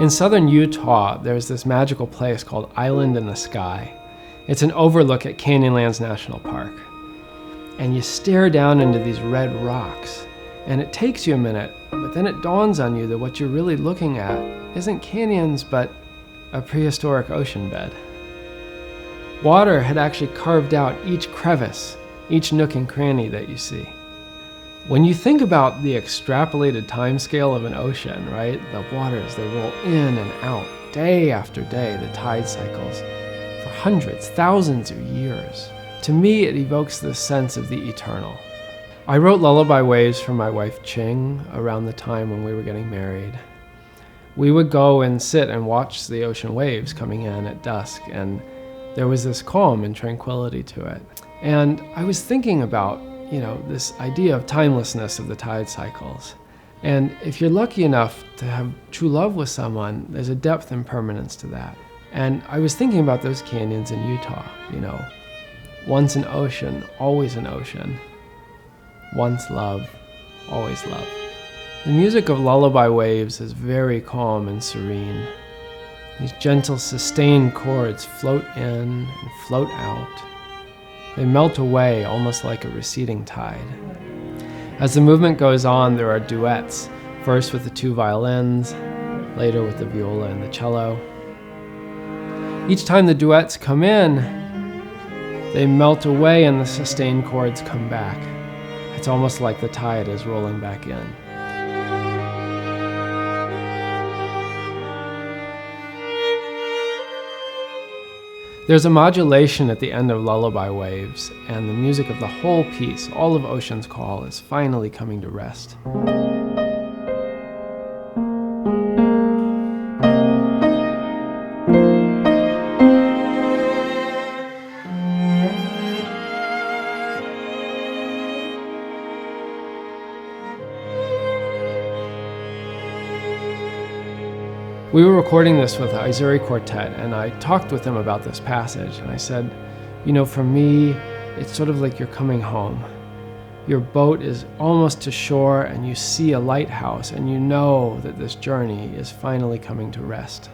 In southern Utah, there's this magical place called Island in the Sky. It's an overlook at Canyonlands National Park. And you stare down into these red rocks, and it takes you a minute, but then it dawns on you that what you're really looking at isn't canyons, but a prehistoric ocean bed. Water had actually carved out each crevice, each nook and cranny that you see. When you think about the extrapolated timescale of an ocean, right? The waters, they roll in and out day after day, the tide cycles, for hundreds, thousands of years. To me, it evokes this sense of the eternal. I wrote Lullaby Waves for my wife Ching around the time when we were getting married. We would go and sit and watch the ocean waves coming in at dusk, and there was this calm and tranquility to it. And I was thinking about this idea of timelessness of the tide cycles. And if you're lucky enough to have true love with someone, there's a depth and permanence to that. And I was thinking about those canyons in Utah, once an ocean, always an ocean. Once love, always love. The music of Lullaby Waves is very calm and serene. These gentle, sustained chords float in and float out. They melt away almost like a receding tide. As the movement goes on, there are duets, first with the two violins, later with the viola and the cello. Each time the duets come in, they melt away and the sustained chords come back. It's almost like the tide is rolling back in. There's a modulation at the end of Lullaby Waves, and the music of the whole piece, all of Ocean's Call, is finally coming to rest. We were recording this with the Aizuri Quartet, and I talked with them about this passage, and I said, for me, it's sort of like you're coming home. Your boat is almost to shore, and you see a lighthouse, and you know that this journey is finally coming to rest.